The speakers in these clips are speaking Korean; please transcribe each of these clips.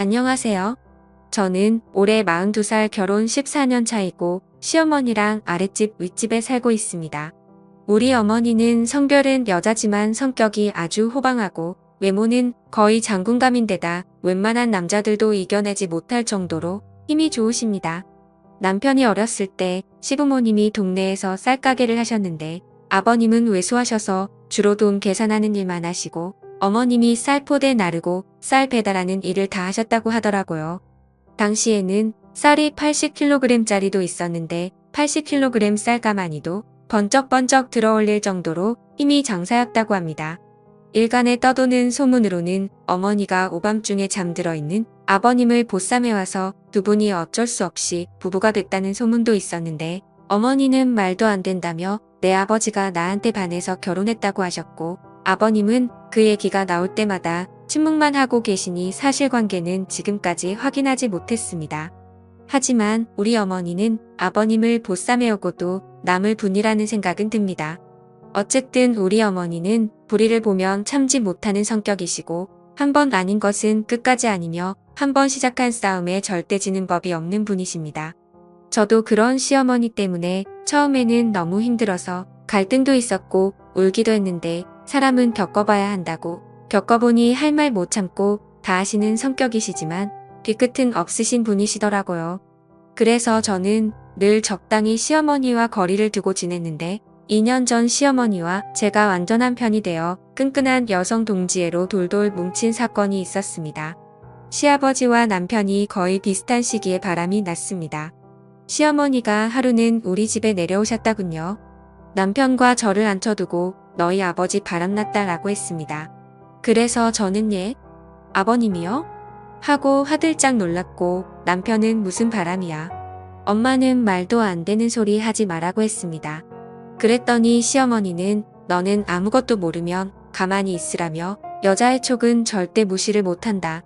안녕하세요. 저는 올해 42살 결혼 14년 차이고 시어머니랑 아랫집 윗집에 살고 있습니다. 우리 어머니는 성별은 여자지만 성격이 아주 호방하고 외모는 거의 장군감인데다 웬만한 남자들도 이겨내지 못할 정도로 힘이 좋으십니다. 남편이 어렸을 때 시부모님이 동네에서 쌀가게를 하셨는데 아버님은 외수하셔서 주로 돈 계산하는 일만 하시고 어머님이 쌀 포대 나르고 쌀 배달하는 일을 다 하셨다고 하더라고요. 당시에는 쌀이 80kg짜리도 있었는데 80kg 쌀 가마니도 번쩍번쩍 들어올릴 정도로 힘이 장사였다고 합니다. 일간에 떠도는 소문으로는 어머니가 오밤중에 잠들어 있는 아버님을 보쌈해와서 두 분이 어쩔 수 없이 부부가 됐다는 소문도 있었는데 어머니는 말도 안 된다며 내 아버지가 나한테 반해서 결혼했다고 하셨고 아버님은 그 얘기가 나올 때마다 침묵만 하고 계시니 사실관계는 지금까지 확인하지 못했습니다. 하지만 우리 어머니는 아버님을 보쌈해오고도 남을 분이라는 생각은 듭니다. 어쨌든 우리 어머니는 불의를 보면 참지 못하는 성격이시고 한 번 아닌 것은 끝까지 아니며 한 번 시작한 싸움에 절대 지는 법이 없는 분이십니다. 저도 그런 시어머니 때문에 처음에는 너무 힘들어서 갈등도 있었고 울기도 했는데 사람은 겪어봐야 한다고 겪어보니 할 말 못 참고 다 하시는 성격이시지만 뒤끝은 없으신 분이시더라고요. 그래서 저는 늘 적당히 시어머니와 거리를 두고 지냈는데 2년 전 시어머니와 제가 완전한 편이 되어 끈끈한 여성 동지애로 돌돌 뭉친 사건이 있었습니다. 시아버지와 남편이 거의 비슷한 시기에 바람이 났습니다. 시어머니가 하루는 우리 집에 내려오셨다군요. 남편과 저를 앉혀두고 너희 아버지 바람났다 라고 했습니다. 그래서 저는 예? 아버님이요? 하고 화들짝 놀랐고 남편은 무슨 바람이야. 엄마는 말도 안 되는 소리 하지 말라고 했습니다. 그랬더니 시어머니는 너는 아무것도 모르면 가만히 있으라며 여자의 촉은 절대 무시를 못한다.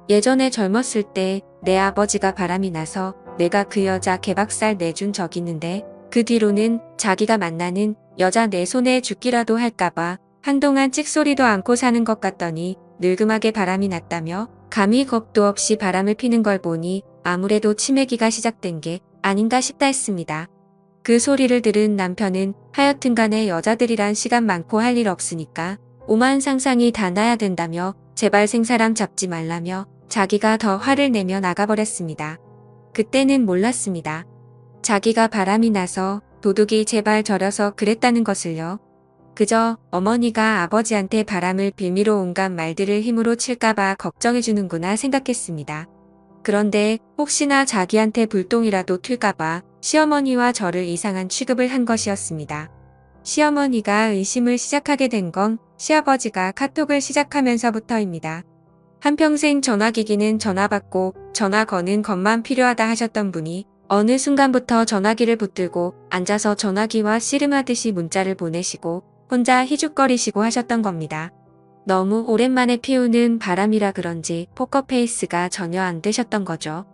예전에 젊었을 때 내 아버지가 바람이 나서 내가 그 여자 개박살 내준 적 있는데 그 뒤로는 자기가 만나는 여자 내 손에 죽기라도 할까봐 한동안 찍소리도 않고 사는 것 같더니 늙음하게 바람이 났다며 감히 겁도 없이 바람을 피는 걸 보니 아무래도 치매기가 시작된 게 아닌가 싶다 했습니다. 그 소리를 들은 남편은 하여튼간에 여자들이란 시간 많고 할 일 없으니까 오만 상상이 다 나야 된다며 제발 생사람 잡지 말라며 자기가 더 화를 내며 나가버렸습니다. 그때는 몰랐습니다. 자기가 바람이 나서 도둑이 제발 저려서 그랬다는 것을요. 그저 어머니가 아버지한테 바람을 빌미로 온갖 말들을 힘으로 칠까봐 걱정해주는구나 생각했습니다. 그런데 혹시나 자기한테 불똥이라도 튈까봐 시어머니와 저를 이상한 취급을 한 것이었습니다. 시어머니가 의심을 시작하게 된 건 시아버지가 카톡을 시작하면서부터입니다. 한평생 전화기기는 전화 받고 전화 거는 것만 필요하다 하셨던 분이 어느 순간부터 전화기를 붙들고 앉아서 전화기와 씨름하듯이 문자를 보내시고 혼자 희죽거리시고 하셨던 겁니다. 너무 오랜만에 피우는 바람이라 그런지 포커페이스가 전혀 안 되셨던 거죠.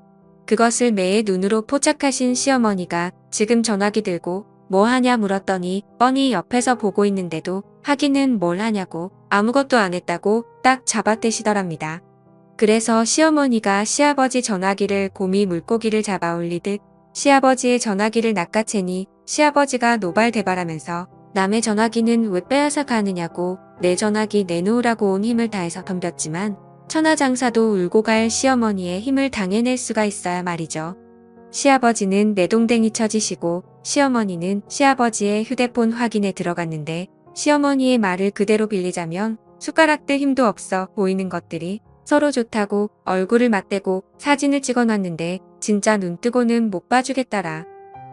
그것을 매의 눈으로 포착하신 시어머니가 지금 전화기 들고 뭐 하냐 물었더니 뻔히 옆에서 보고 있는데도 하기는 뭘 하냐고 아무것도 안 했다고 딱 잡아떼시더랍니다. 그래서 시어머니가 시아버지 전화기를 곰이 물고기를 잡아 올리듯 시아버지의 전화기를 낚아채니 시아버지가 노발대발하면서 남의 전화기는 왜 빼앗아 가느냐고 내 전화기 내놓으라고 온 힘을 다해서 덤볐지만 천하장사도 울고 갈 시어머니의 힘을 당해낼 수가 있어야 말이죠. 시아버지는 내동댕이 쳐지시고 시어머니는 시아버지의 휴대폰 확인에 들어갔는데 시어머니의 말을 그대로 빌리자면 숟가락들 힘도 없어 보이는 것들이 서로 좋다고 얼굴을 맞대고 사진을 찍어놨는데 진짜 눈뜨고는 못 봐주겠더라.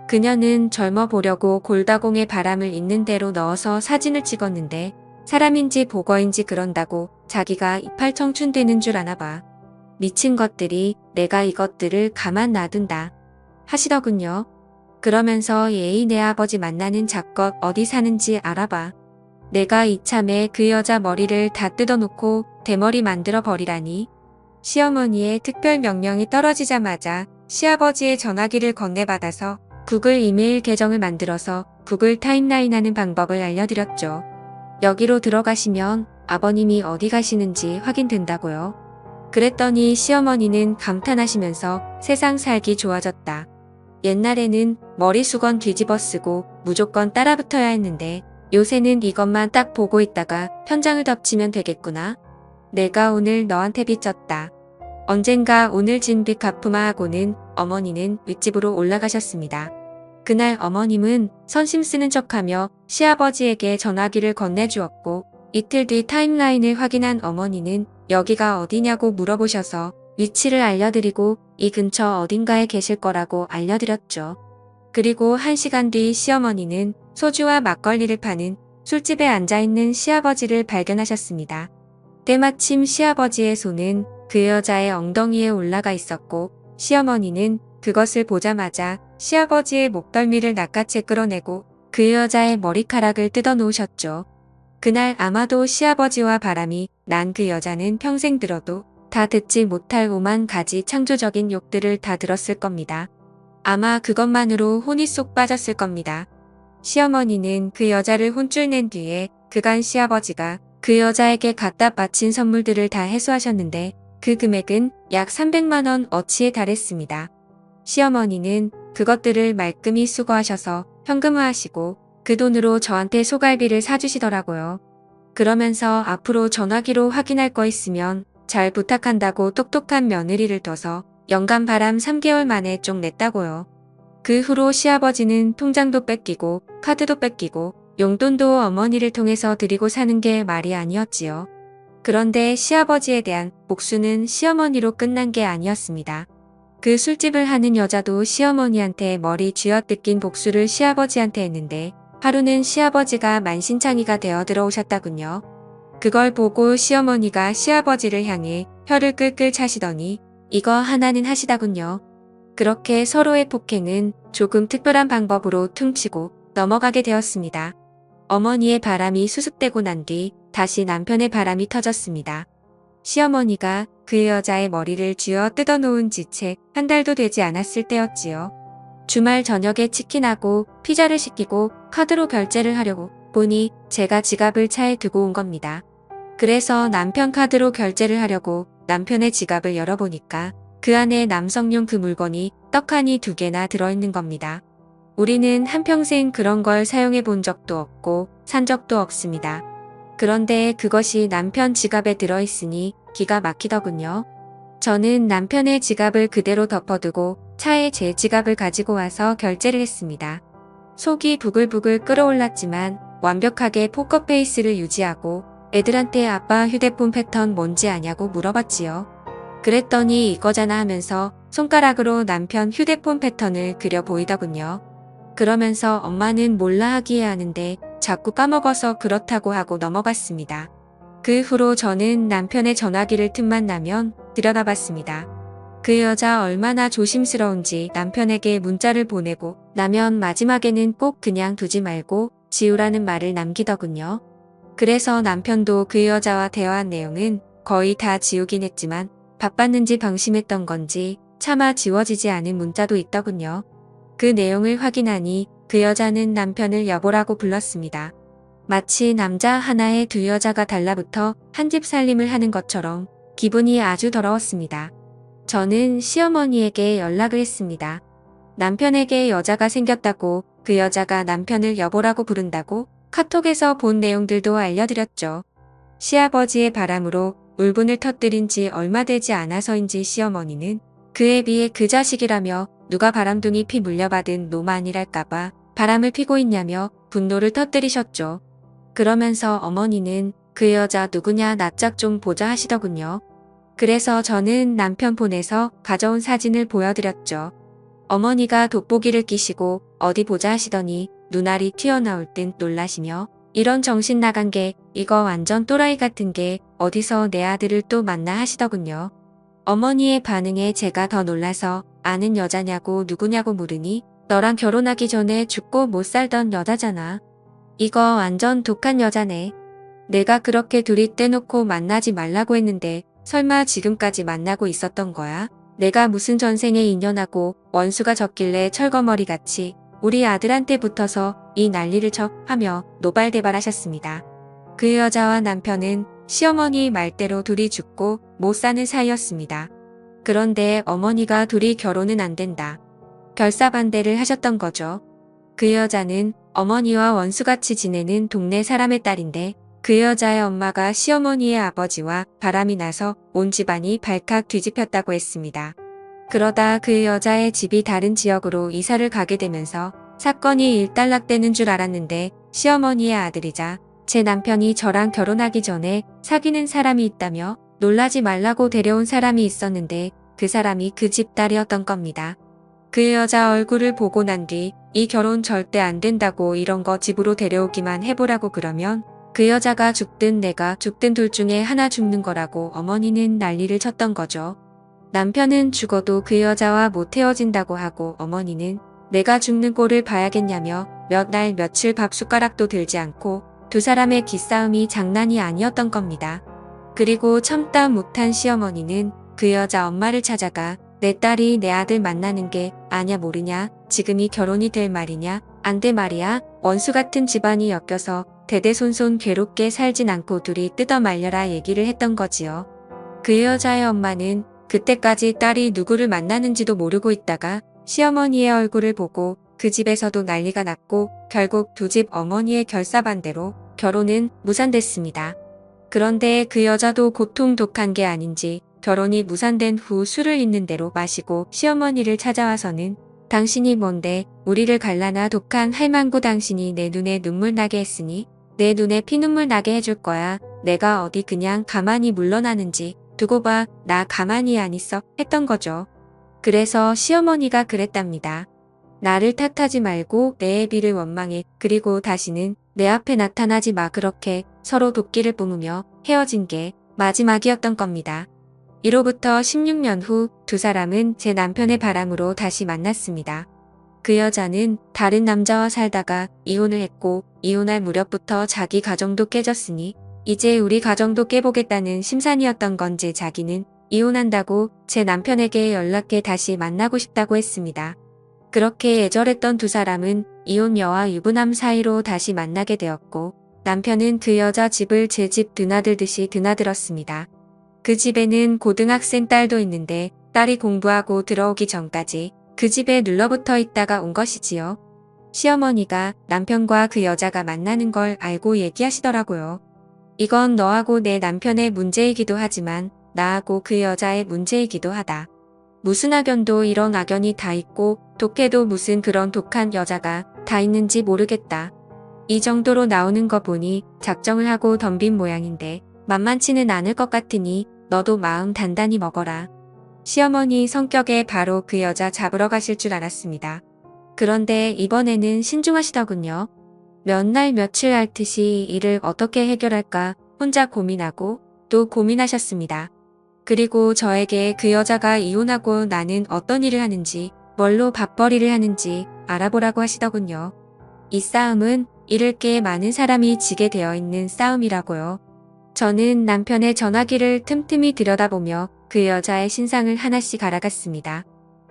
그녀는 젊어 보려고 골다공에 바람을 있는 대로 넣어서 사진을 찍었는데 사람인지 보거인지 그런다고 자기가 이팔 청춘 되는 줄 아나 봐. 미친 것들이 내가 이것들을 가만 놔둔다 하시더군요. 그러면서 예의 내 아버지 만나는 잡것 어디 사는지 알아봐. 내가 이참에 그 여자 머리를 다 뜯어놓고 대머리 만들어 버리라니. 시어머니의 특별 명령이 떨어지자마자 시아버지의 전화기를 건네받아서 구글 이메일 계정을 만들어서 구글 타임라인 하는 방법을 알려드렸죠. 여기로 들어가시면 아버님이 어디 가시는지 확인된다고요. 그랬더니 시어머니는 감탄하시면서 세상 살기 좋아졌다. 옛날에는 머리수건 뒤집어 쓰고 무조건 따라붙어야 했는데 요새는 이것만 딱 보고 있다가 현장을 덮치면 되겠구나. 내가 오늘 너한테 빚졌다. 언젠가 오늘 진 빚 갚으마 하고는 어머니는 윗집으로 올라가셨습니다. 그날 어머님은 선심 쓰는 척하며 시아버지에게 전화기를 건네주었고 이틀 뒤 타임라인을 확인한 어머니는 여기가 어디냐고 물어보셔서 위치를 알려드리고 이 근처 어딘가에 계실 거라고 알려드렸죠. 그리고 1시간 뒤 시어머니는 소주와 막걸리를 파는 술집에 앉아있는 시아버지를 발견하셨습니다. 때마침 시아버지의 손은 그 여자의 엉덩이에 올라가 있었고 시어머니는 그것을 보자마자 시아버지의 목덜미를 낚아채 끌어내고 그 여자의 머리카락을 뜯어 놓으셨죠. 그날 아마도 시아버지와 바람이 난 그 여자는 평생 들어도 다 듣지 못할 오만 가지 창조적인 욕들을 다 들었을 겁니다. 아마 그것만으로 혼이 쏙 빠졌을 겁니다. 시어머니는 그 여자를 혼쭐 낸 뒤에 그간 시아버지가 그 여자에게 갖다 바친 선물들을 다 회수하셨는데 그 금액은 약 300만 원 어치에 달했습니다. 시어머니는 그것들을 말끔히 수거하셔서 현금화하시고 그 돈으로 저한테 소갈비를 사주시더라고요. 그러면서 앞으로 전화기로 확인할 거 있으면 잘 부탁한다고 똑똑한 며느리를 둬서 연간 바람 3개월 만에 쪽 냈다고요. 그 후로 시아버지는 통장도 뺏기고 카드도 뺏기고 용돈도 어머니를 통해서 드리고 사는 게 말이 아니었지요. 그런데 시아버지에 대한 복수는 시어머니로 끝난 게 아니었습니다. 그 술집을 하는 여자도 시어머니한테 머리 쥐어뜯긴 복수를 시아버지한테 했는데 하루는 시아버지가 만신창이가 되어 들어오셨다군요. 그걸 보고 시어머니가 시아버지를 향해 혀를 끌끌 차시더니 이거 하나는 하시다군요. 그렇게 서로의 폭행은 조금 특별한 방법으로 퉁치고 넘어가게 되었습니다. 어머니의 바람이 수습되고 난 뒤 다시 남편의 바람이 터졌습니다. 시어머니가 그 여자의 머리를 쥐어 뜯어놓은 지 채 한 달도 되지 않았을 때였지요. 주말 저녁에 치킨하고 피자를 시키고 카드로 결제를 하려고 보니 제가 지갑을 차에 두고 온 겁니다. 그래서 남편 카드로 결제를 하려고 남편의 지갑을 열어보니까 그 안에 남성용 그 물건이 떡하니 2개나 들어있는 겁니다. 우리는 한평생 그런 걸 사용해 본 적도 없고 산 적도 없습니다. 그런데 그것이 남편 지갑에 들어있으니 기가 막히더군요. 저는 남편의 지갑을 그대로 덮어두고 차에 제 지갑을 가지고 와서 결제를 했습니다. 속이 부글부글 끓어올랐지만 완벽하게 포커페이스를 유지하고 애들한테 아빠 휴대폰 패턴 뭔지 아냐고 물어봤지요. 그랬더니 이거잖아 하면서 손가락으로 남편 휴대폰 패턴을 그려 보이더군요. 그러면서 엄마는 몰라 하기에 하는데 자꾸 까먹어서 그렇다고 하고 넘어갔습니다. 그 후로 저는 남편의 전화기를 틈만 나면 들여다봤습니다. 그 여자 얼마나 조심스러운지 남편에게 문자를 보내고 나면 마지막에는 꼭 그냥 두지 말고 지우라는 말을 남기더군요. 그래서 남편도 그 여자와 대화한 내용은 거의 다 지우긴 했지만 바빴는지 방심했던 건지 차마 지워지지 않은 문자도 있더군요. 그 내용을 확인하니 그 여자는 남편을 여보라고 불렀습니다. 마치 남자 하나에 두 여자가 달라붙어 한 집 살림을 하는 것처럼 기분이 아주 더러웠습니다. 저는 시어머니에게 연락을 했습니다. 남편에게 여자가 생겼다고 그 여자가 남편을 여보라고 부른다고 카톡에서 본 내용들도 알려드렸죠. 시아버지의 바람으로 울분을 터뜨린 지 얼마 되지 않아서인지 시어머니는 그에 비해 그 자식이라며 누가 바람둥이 피 물려받은 놈 아니랄까봐 바람을 피고 있냐며 분노를 터뜨리셨죠. 그러면서 어머니는 그 여자 누구냐 낯짝 좀 보자 하시더군요. 그래서 저는 남편 폰에서 가져온 사진을 보여드렸죠. 어머니가 돋보기를 끼시고 어디 보자 하시더니 눈알이 튀어나올 듯 놀라시며 이런 정신 나간 게 이거 완전 또라이 같은 게 어디서 내 아들을 또 만나 하시더군요. 어머니의 반응에 제가 더 놀라서 아는 여자냐고 누구냐고 물으니 너랑 결혼하기 전에 죽고 못 살던 여자잖아. 이거 완전 독한 여자네. 내가 그렇게 둘이 떼놓고 만나지 말라고 했는데 설마 지금까지 만나고 있었던 거야? 내가 무슨 전생에 인연하고 원수가 적길래 철거머리같이 우리 아들한테 붙어서 이 난리를 쳐 하며 노발대발하셨습니다. 그 여자와 남편은 시어머니 말대로 둘이 죽고 못 사는 사이였습니다. 그런데 어머니가 둘이 결혼은 안 된다. 결사반대를 하셨던 거죠. 그 여자는 어머니와 원수같이 지내는 동네 사람의 딸인데 그 여자의 엄마가 시어머니의 아버지와 바람이 나서 온 집안이 발칵 뒤집혔다고 했습니다. 그러다 그 여자의 집이 다른 지역으로 이사를 가게 되면서 사건이 일단락되는 줄 알았는데 시어머니의 아들이자 제 남편이 저랑 결혼하기 전에 사귀는 사람이 있다며 놀라지 말라고 데려온 사람이 있었는데 그 사람이 그 집 딸이었던 겁니다. 그 여자 얼굴을 보고 난 뒤 이 결혼 절대 안 된다고 이런 거 집으로 데려오기만 해보라고 그러면 그 여자가 죽든 내가 죽든 둘 중에 하나 죽는 거라고 어머니는 난리를 쳤던 거죠. 남편은 죽어도 그 여자와 못 헤어진다고 하고 어머니는 내가 죽는 꼴을 봐야겠냐며 몇 날 며칠 밥 숟가락도 들지 않고 두 사람의 기싸움이 장난이 아니었던 겁니다. 그리고 참다 못한 시어머니는 그 여자 엄마를 찾아가 내 딸이 내 아들 만나는 게 아냐 모르냐, 지금이 결혼이 될 말이냐, 안 돼 말이야, 원수 같은 집안이 엮여서 대대손손 괴롭게 살진 않고 둘이 뜯어 말려라 얘기를 했던 거지요. 그 여자의 엄마는 그때까지 딸이 누구를 만나는지도 모르고 있다가 시어머니의 얼굴을 보고 그 집에서도 난리가 났고 결국 두 집 어머니의 결사반대로 결혼은 무산됐습니다. 그런데 그 여자도 고통 독한 게 아닌지 결혼이 무산된 후 술을 있는 대로 마시고 시어머니를 찾아와서는 당신이 뭔데 우리를 갈라나 독한 할망구 당신이 내 눈에 눈물 나게 했으니 내 눈에 피눈물 나게 해줄 거야. 내가 어디 그냥 가만히 물러나는지 두고 봐. 나 가만히 안 있어 했던 거죠. 그래서 시어머니가 그랬답니다. 나를 탓하지 말고 내 애비를 원망해. 그리고 다시는 내 앞에 나타나지 마. 그렇게 서로 도끼를 뿜으며 헤어진 게 마지막이었던 겁니다. 이로부터 16년 후 두 사람은 제 남편의 바람으로 다시 만났습니다. 그 여자는 다른 남자와 살다가 이혼을 했고 이혼할 무렵부터 자기 가정도 깨졌으니 이제 우리 가정도 깨보겠다는 심산이었던 건지 자기는 이혼한다고 제 남편에게 연락해 다시 만나고 싶다고 했습니다. 그렇게 애절했던 두 사람은 이혼녀와 유부남 사이로 다시 만나게 되었고 남편은 그 여자 집을 제 집 드나들듯이 드나들었습니다. 그 집에는 고등학생 딸도 있는데 딸이 공부하고 들어오기 전까지 그 집에 눌러붙어 있다가 온 것이지요. 시어머니가 남편과 그 여자가 만나는 걸 알고 얘기하시더라고요. 이건 너하고 내 남편의 문제이기도 하지만 나하고 그 여자의 문제이기도 하다. 무슨 악연도 이런 악연이 다 있고 독해도 무슨 그런 독한 여자가 다 있는지 모르겠다. 이 정도로 나오는 거 보니 작정을 하고 덤빈 모양인데 만만치는 않을 것 같으니 너도 마음 단단히 먹어라. 시어머니 성격에 바로 그 여자 잡으러 가실 줄 알았습니다. 그런데 이번에는 신중하시더군요. 몇 날 며칠 앓듯이 일을 어떻게 해결할까 혼자 고민하고 또 고민하셨습니다. 그리고 저에게 그 여자가 이혼하고 나는 어떤 일을 하는지 뭘로 밥벌이를 하는지 알아보라고 하시더군요. 이 싸움은 잃을 게 많은 사람이 지게 되어 있는 싸움이라고요. 저는 남편의 전화기를 틈틈이 들여다보며 그 여자의 신상을 하나씩 알아갔습니다.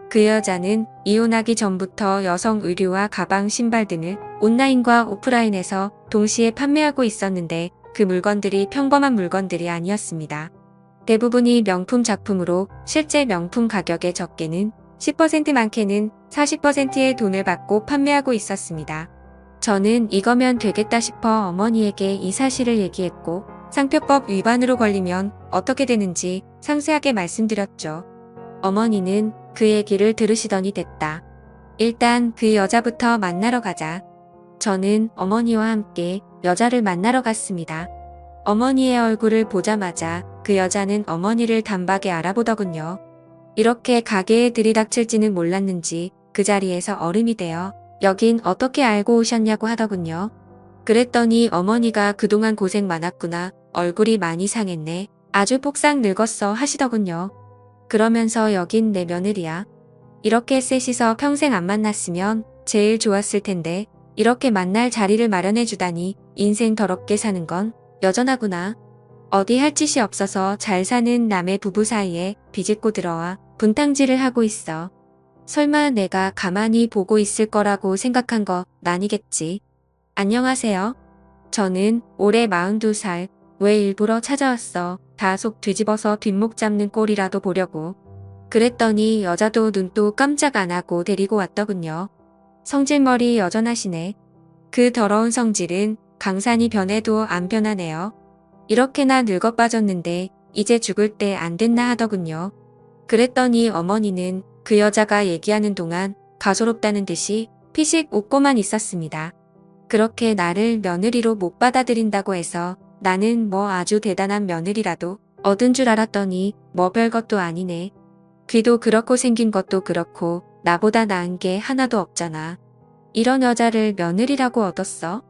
그 여자는 이혼하기 전부터 여성 의류와 가방, 신발 등을 온라인과 오프라인에서 동시에 판매하고 있었는데 그 물건들이 평범한 물건들이 아니었습니다. 대부분이 명품 작품으로 실제 명품 가격의 적게는 10% 많게는 40%의 돈을 받고 판매하고 있었습니다. 저는 이거면 되겠다 싶어 어머니에게 이 사실을 얘기했고 상표법 위반으로 걸리면 어떻게 되는지 상세하게 말씀드렸죠. 어머니는 그 얘기를 들으시더니 됐다. 일단 그 여자부터 만나러 가자. 저는 어머니와 함께 여자를 만나러 갔습니다. 어머니의 얼굴을 보자마자 그 여자는 어머니를 단박에 알아보더군요. 이렇게 가게에 들이닥칠지는 몰랐는지 그 자리에서 얼음이 되어 여긴 어떻게 알고 오셨냐고 하더군요. 그랬더니 어머니가 그동안 고생 많았구나. 얼굴이 많이 상했네. 아주 폭삭 늙었어 하시더군요. 그러면서 여긴 내 며느리야. 이렇게 셋이서 평생 안 만났으면 제일 좋았을 텐데 이렇게 만날 자리를 마련해 주다니 인생 더럽게 사는 건 여전하구나. 어디 할 짓이 없어서 잘 사는 남의 부부 사이에 비집고 들어와 분탕질을 하고 있어. 설마 내가 가만히 보고 있을 거라고 생각한 거 아니겠지. 안녕하세요. 저는 올해 42살 왜 일부러 찾아왔어? 다 속 뒤집어서 뒷목 잡는 꼴이라도 보려고. 그랬더니 여자도 눈도 깜짝 안 하고 데리고 왔더군요. 성질머리 여전하시네. 그 더러운 성질은 강산이 변해도 안 변하네요. 이렇게나 늙어 빠졌는데 이제 죽을 때 안 됐나 하더군요. 그랬더니 어머니는 그 여자가 얘기하는 동안 가소롭다는 듯이 피식 웃고만 있었습니다. 그렇게 나를 며느리로 못 받아들인다고 해서 나는 뭐 아주 대단한 며느리라도 얻은 줄 알았더니 뭐 별것도 아니네. 귀도 그렇고 생긴 것도 그렇고 나보다 나은 게 하나도 없잖아. 이런 여자를 며느리라고 얻었어?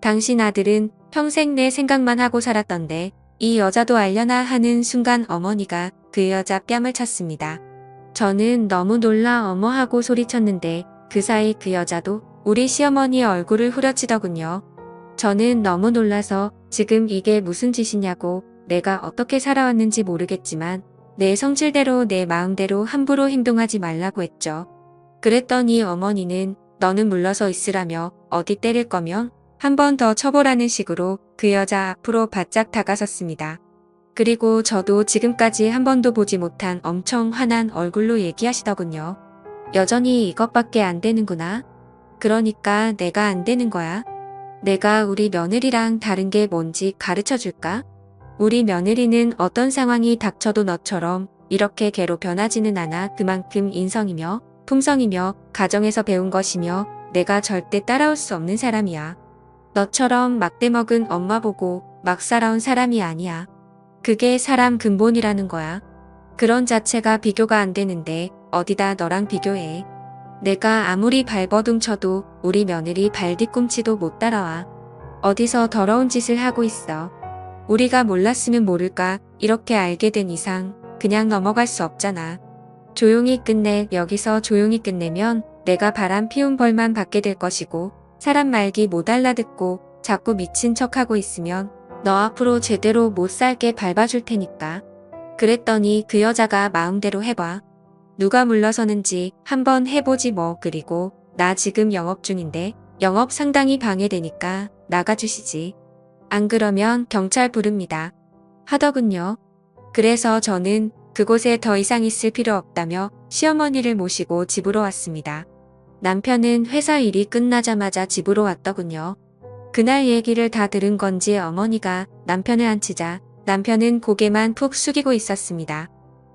당신 아들은 평생 내 생각만 하고 살았던데 이 여자도 알려나 하는 순간 어머니가 그 여자 뺨을 쳤습니다. 저는 너무 놀라 어머 하고 소리쳤는데 그 사이 그 여자도 우리 시어머니의 얼굴을 후려치더군요. 저는 너무 놀라서 지금 이게 무슨 짓이냐고 내가 어떻게 살아왔는지 모르겠지만 내 성질대로 내 마음대로 함부로 행동하지 말라고 했죠. 그랬더니 어머니는 너는 물러서 있으라며 어디 때릴 거면 한 번 더 쳐보라는 식으로 그 여자 앞으로 바짝 다가섰습니다. 그리고 저도 지금까지 한 번도 보지 못한 엄청 환한 얼굴로 얘기하시더군요. 여전히 이것밖에 안 되는구나. 그러니까 내가 안 되는 거야. 내가 우리 며느리랑 다른 게 뭔지 가르쳐 줄까? 우리 며느리는 어떤 상황이 닥쳐도 너처럼 이렇게 개로 변하지는 않아. 그만큼 인성이며 품성이며 가정에서 배운 것이며 내가 절대 따라올 수 없는 사람이야. 너처럼 막대 먹은 엄마 보고 막 살아온 사람이 아니야. 그게 사람 근본이라는 거야. 그런 자체가 비교가 안 되는데 어디다 너랑 비교해. 내가 아무리 발버둥 쳐도 우리 며느리 발 뒤꿈치도 못 따라와. 어디서 더러운 짓을 하고 있어. 우리가 몰랐으면 모를까 이렇게 알게 된 이상 그냥 넘어갈 수 없잖아. 조용히 끝내. 여기서 조용히 끝내면 내가 바람 피운 벌만 받게 될 것이고 사람 말기 못 알아듣고 자꾸 미친 척하고 있으면 너 앞으로 제대로 못 살게 밟아줄 테니까. 그랬더니 그 여자가 마음대로 해봐. 누가 물러서는지 한번 해보지 뭐. 그리고 나 지금 영업 중인데 영업 상당히 방해되니까 나가주시지. 안 그러면 경찰 부릅니다. 하더군요. 그래서 저는 그곳에 더 이상 있을 필요 없다며 시어머니를 모시고 집으로 왔습니다. 남편은 회사 일이 끝나자마자 집으로 왔더군요. 그날 얘기를 다 들은 건지 어머니가 남편을 앉히자 남편은 고개만 푹 숙이고 있었습니다.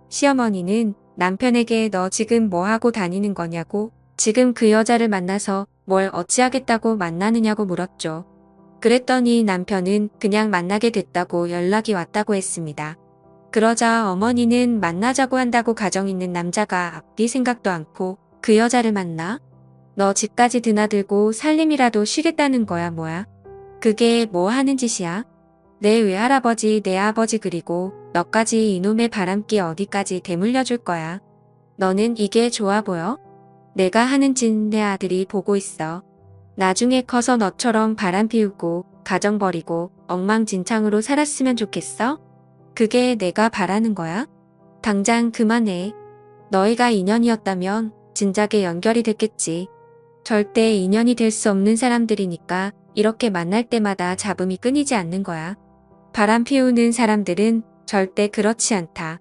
시어머니는 남편에게 너 지금 뭐 하고 다니는 거냐고 지금 그 여자를 만나서 뭘 어찌하겠다고 만나느냐고 물었죠. 그랬더니 남편은 그냥 만나게 됐다고 연락이 왔다고 했습니다. 그러자 어머니는 만나자고 한다고 가정 있는 남자가 앞뒤 생각도 않고 그 여자를 만나? 너 집까지 드나들고 살림이라도 쉬겠다는 거야 뭐야? 그게 뭐 하는 짓이야? 내 외할아버지 내 아버지 그리고 너까지 이놈의 바람기 어디까지 대물려 줄 거야? 너는 이게 좋아 보여? 내가 하는 짓 내 아들이 보고 있어. 나중에 커서 너처럼 바람 피우고 가정 버리고 엉망진창으로 살았으면 좋겠어? 그게 내가 바라는 거야? 당장 그만해. 너희가 인연이었다면 진작에 연결이 됐겠지. 절대 인연이 될 수 없는 사람들이니까 이렇게 만날 때마다 잡음이 끊이지 않는 거야. 바람 피우는 사람들은 절대 그렇지 않다.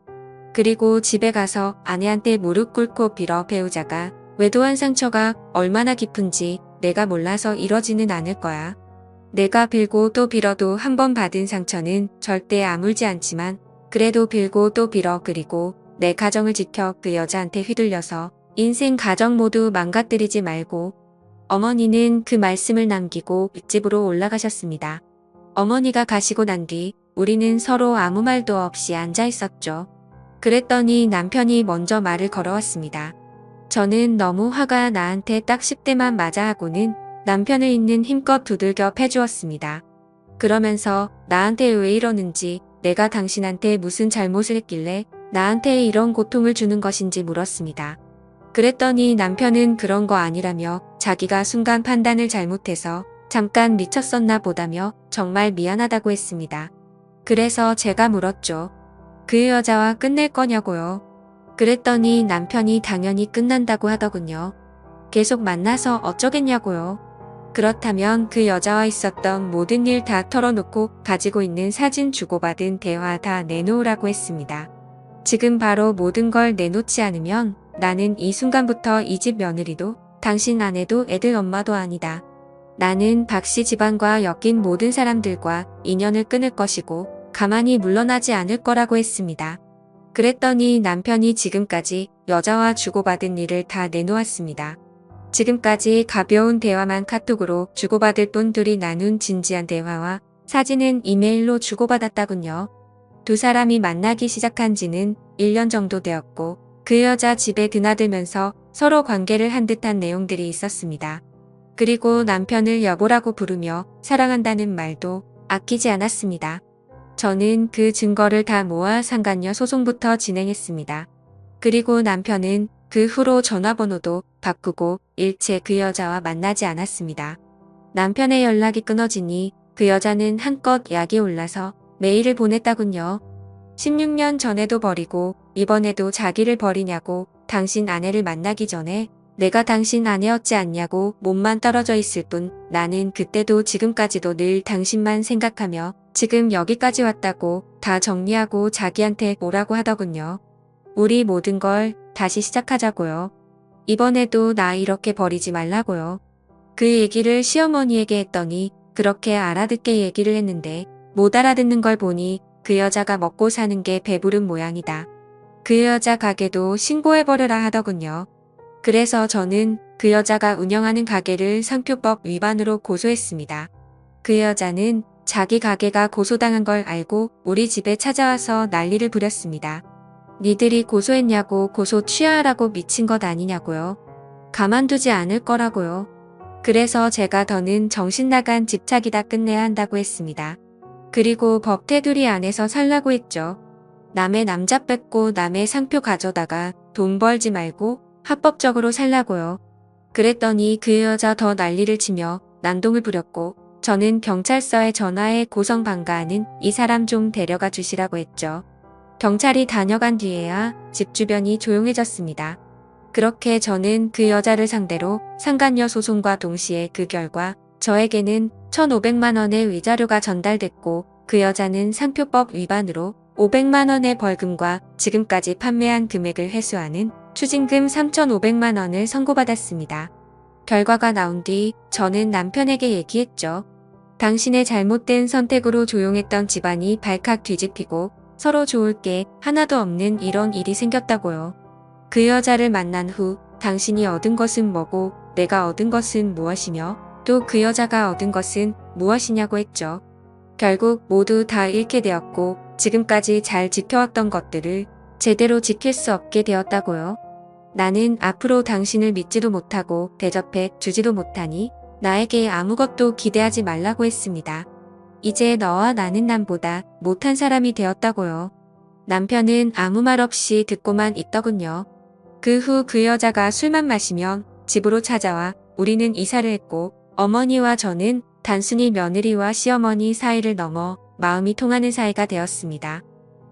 그리고 집에 가서 아내한테 무릎 꿇고 빌어. 배우자가 외도한 상처가 얼마나 깊은지 내가 몰라서 이러지는 않을 거야. 내가 빌고 또 빌어도 한 번 받은 상처는 절대 아물지 않지만 그래도 빌고 또 빌어. 그리고 내 가정을 지켜 그 여자한테 휘둘려서 인생 가정 모두 망가뜨리지 말고. 어머니는 그 말씀을 남기고 집으로 올라가셨습니다. 어머니가 가시고 난 뒤 우리는 서로 아무 말도 없이 앉아 있었죠. 그랬더니 남편이 먼저 말을 걸어왔습니다. 저는 너무 화가 나한테 딱 10대만 맞아 하고는 남편을 있는 힘껏 두들겨 패주었습니다. 그러면서 나한테 왜 이러는지 내가 당신한테 무슨 잘못을 했길래 나한테 이런 고통을 주는 것인지 물었습니다. 그랬더니 남편은 그런 거 아니라며 자기가 순간 판단을 잘못해서 잠깐 미쳤었나 보다며 정말 미안하다고 했습니다. 그래서 제가 물었죠. 그 여자와 끝낼 거냐고요. 그랬더니 남편이 당연히 끝난다고 하더군요. 계속 만나서 어쩌겠냐고요. 그렇다면 그 여자와 있었던 모든 일 다 털어놓고 가지고 있는 사진 주고받은 대화 다 내놓으라고 했습니다. 지금 바로 모든 걸 내놓지 않으면 나는 이 순간부터 이 집 며느리도 당신 아내도 애들 엄마도 아니다. 나는 박씨 집안과 엮인 모든 사람들과 인연을 끊을 것이고 가만히 물러나지 않을 거라고 했습니다. 그랬더니 남편이 지금까지 여자와 주고받은 일을 다 내놓았습니다. 지금까지 가벼운 대화만 카톡으로 주고받을 뿐들이 나눈 진지한 대화와 사진은 이메일로 주고받았다군요. 두 사람이 만나기 시작한 지는 1년 정도 되었고 그 여자 집에 드나들면서 서로 관계를 한 듯한 내용들이 있었습니다. 그리고 남편을 여보라고 부르며 사랑한다는 말도 아끼지 않았습니다. 저는 그 증거를 다 모아 상간녀 소송부터 진행했습니다. 그리고 남편은 그 후로 전화번호도 바꾸고 일체 그 여자와 만나지 않았습니다. 남편의 연락이 끊어지니 그 여자는 한껏 약이 올라서 메일을 보냈다군요. 16년 전에도 버리고 이번에도 자기를 버리냐고 당신 아내를 만나기 전에 내가 당신 아내였지 않냐고 몸만 떨어져 있을 뿐 나는 그때도 지금까지도 늘 당신만 생각하며 지금 여기까지 왔다고 다 정리하고 자기한테 오라고 하더군요. 우리 모든 걸 다시 시작하자고요. 이번에도 나 이렇게 버리지 말라고요. 그 얘기를 시어머니에게 했더니 그렇게 알아듣게 얘기를 했는데 못 알아듣는 걸 보니 그 여자가 먹고 사는 게 배부른 모양이다. 그 여자 가게도 신고해버려라 하더군요. 그래서 저는 그 여자가 운영하는 가게를 상표법 위반으로 고소했습니다. 그 여자는 자기 가게가 고소당한 걸 알고 우리 집에 찾아와서 난리를 부렸습니다. 니들이 고소했냐고 고소 취하하라고 미친 것 아니냐고요. 가만두지 않을 거라고요. 그래서 제가 더는 정신 나간 집착이다 끝내야 한다고 했습니다. 그리고 법 테두리 안에서 살라고 했죠. 남의 남자 뺏고 남의 상표 가져다가 돈 벌지 말고 합법적으로 살라고요. 그랬더니 그 여자 더 난리를 치며 난동을 부렸고 저는 경찰서에 전화해 고성방가하는 이 사람 좀 데려가 주시라고 했죠. 경찰이 다녀간 뒤에야 집 주변이 조용해졌습니다. 그렇게 저는 그 여자를 상대로 상간녀 소송과 동시에 그 결과 저에게는 1,500만 원의 위자료가 전달됐고 그 여자는 상표법 위반으로 500만 원의 벌금과 지금까지 판매한 금액을 회수하는 추징금 3,500만 원을 선고받았습니다. 결과가 나온 뒤 저는 남편에게 얘기했죠. 당신의 잘못된 선택으로 조용했던 집안이 발칵 뒤집히고 서로 좋을 게 하나도 없는 이런 일이 생겼다고요. 그 여자를 만난 후 당신이 얻은 것은 뭐고 내가 얻은 것은 무엇이며 또 그 여자가 얻은 것은 무엇이냐고 했죠. 결국 모두 다 잃게 되었고 지금까지 잘 지켜왔던 것들을 제대로 지킬 수 없게 되었다고요. 나는 앞으로 당신을 믿지도 못하고 대접해 주지도 못하니 나에게 아무것도 기대하지 말라고 했습니다. 이제 너와 나는 남보다 못한 사람이 되었다고요. 남편은 아무 말 없이 듣고만 있더군요. 그 후 그 여자가 술만 마시면 집으로 찾아와 우리는 이사를 했고 어머니와 저는 단순히 며느리와 시어머니 사이를 넘어 마음이 통하는 사이가 되었습니다.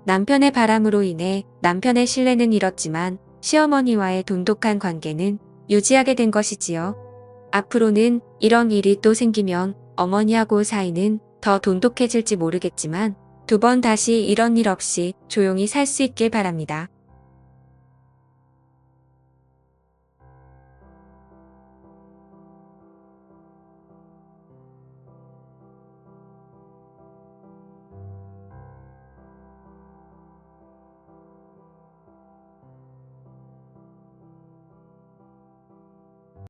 남편의 바람으로 인해 남편의 신뢰는 잃었지만 시어머니와의 돈독한 관계는 유지하게 된 것이지요. 앞으로는 이런 일이 또 생기면 어머니하고 사이는 더 돈독해질지 모르겠지만 두 번 다시 이런 일 없이 조용히 살 수 있길 바랍니다.